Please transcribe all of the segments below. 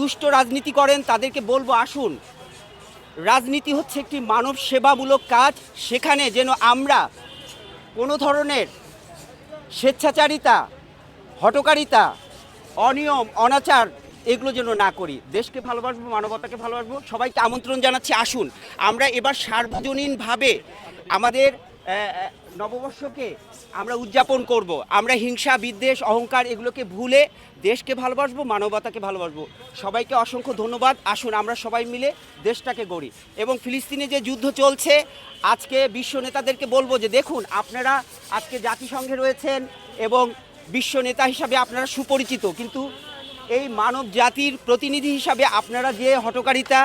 দুষ্ট রাজনীতি করেন তাদেরকে বলবো, আসুন, রাজনীতি হচ্ছে একটি মানব সেবামূলক কাজ। সেখানে যেন আমরা কোনো ধরনের স্বেচ্ছাচারিতা, হঠকারিতা, অনিয়ম, অনাচার এগুলো যেন না করি। দেশকে ভালোবাসবো, মানবতাকে ভালোবাসবো। সবাইকে আমন্ত্রণ জানাচ্ছি, আসুন আমরা এবার সার্বজনীনভাবে আমাদের নববর্ষকে আমরা উদযাপন করব। আমরা হিংসা, বিদ্বেষ, অহংকার এগুলোকে ভুলে দেশকে ভালোবাসবো, মানবতাকে ভালোবাসবো। সবাইকে অসংখ্য ধন্যবাদ। আসুন আমরা সবাই মিলে দেশটাকে গড়ি। এবং ফিলিস্তিনে যে যুদ্ধ চলছে, আজকে বিশ্ব নেতাদেরকে বলবো যে দেখুন, আপনারা আজকে জাতিসংঘে রয়েছেন এবং বিশ্ব নেতা হিসাবে আপনারা সুপরিচিত, কিন্তু এই মানব জাতির প্রতিনিধি হিসাবে আপনারা যে হঠকারিতা,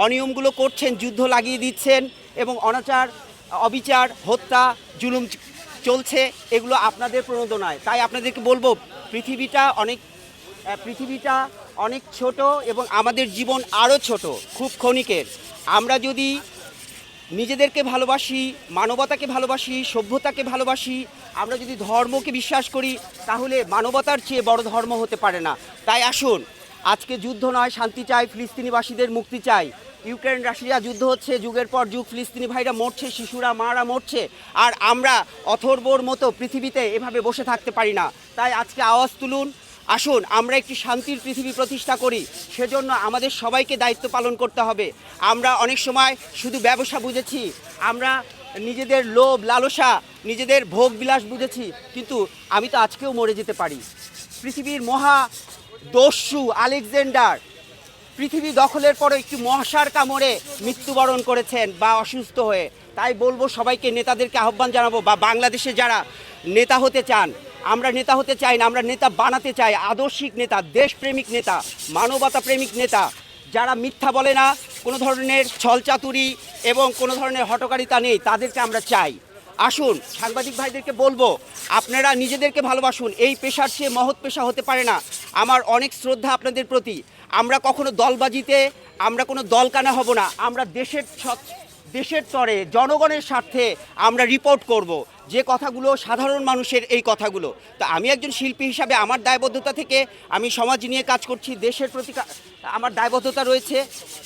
অনিয়মগুলো করছেন, যুদ্ধ লাগিয়ে দিচ্ছেন এবং অনাচার, অবিচার, হত্যা, জুলুম চলছে, এগুলো আপনাদের প্রণোদনায়। তাই আপনাদেরকে বলবো, পৃথিবীটা অনেক ছোট এবং আমাদের জীবন আরও ছোট, খুব ক্ষণিকের। আমরা যদি নিজেদেরকে ভালোবাসি, মানবতাকে ভালোবাসি, সভ্যতাকে ভালোবাসি, আমরা যদি ধর্মকে বিশ্বাস করি, তাহলে মানবতার চেয়ে বড় ধর্ম হতে পারে না। তাই আসুন, আজকে যুদ্ধ নয়, শান্তি চাই, ফিলিস্তিনিবাসীদের মুক্তি চাই। ইউক্রেন রাশিয়া যুদ্ধ হচ্ছে, যুগের পর যুগ ফিলিস্তিনি ভাইরা মরছে, শিশুরা, মারা মরছে, আর আমরা অথর্বর মতো পৃথিবীতে এভাবে বসে থাকতে পারি না। তাই আজকে আওয়াজ তুলুন, আসুন আমরা একটি শান্তির পৃথিবী প্রতিষ্ঠা করি। সেজন্য আমাদের সবাইকে দায়িত্ব পালন করতে হবে। আমরা অনেক সময় শুধু ব্যবসা বুঝেছি, আমরা নিজেদের লোভ, লালসা, নিজেদের ভোগ বিলাস বুঝেছি, কিন্তু আমি তো আজকেও মরে যেতে পারি। পৃথিবীর মহা দস্যু আলেকজান্ডার পৃথিবী দখলের পরে একটি মহাশার কামড়ে মৃত্যুবরণ করেছেন বা অসুস্থ হয়ে। তাই বলবো সবাইকে, নেতাদেরকে আহ্বান জানাবো, বা বাংলাদেশে যারা নেতা হতে চান, আমরা নেতা হতে চাই না, আমরা নেতা বানাতে চাই। আদর্শিক নেতা, দেশপ্রেমিক নেতা, মানবতা প্রেমিক নেতা, যারা মিথ্যা বলে না, কোনো ধরনের ছলচাতুরি এবং কোনো ধরনের হঠকারিতা নেই, তাদেরকে আমরা চাই। আসুন, সাংবাদিক ভাইদেরকে বলবো, আপনারা নিজেদেরকে ভালোবাসুন। এই পেশার চেয়ে মহৎ পেশা হতে পারে না। আমার অনেক শ্রদ্ধা আপনাদের প্রতি। আমরা কখনো দলবাজিতে, আমরা কোনো দলকানা হব না। আমরা দেশের তরে, জনগণের স্বার্থে আমরা রিপোর্ট করব যে কথাগুলো সাধারণ মানুষের, এই কথাগুলো। তা আমি একজন শিল্পী হিসাবে আমার দায়বদ্ধতা থেকে আমি সমাজ নিয়ে কাজ করছি, দেশের প্রতি আমার দায়বদ্ধতা রয়েছে।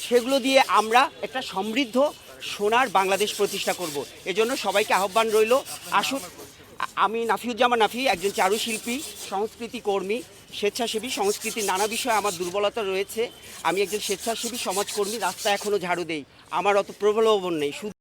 সেগুলো দিয়ে আমরা একটা সমৃদ্ধ সোনার বাংলাদেশ প্রতিষ্ঠা করব। এজন্য সবাইকে আহ্বান রইল, আসুন। আমি নাফিউজ্জামান নাফি, একজন চারুশিল্পী, সংস্কৃতি কর্মী, স্বেচ্ছাসেবী। সংস্কৃতির নানা বিষয়ে আমার দুর্বলতা রয়েছে। আমি একজন স্বেচ্ছাসেবী সমাজকর্মী, রাস্তা এখনও ঝাড়ু দেই। আমার অত প্রলোভন নেই, শুধু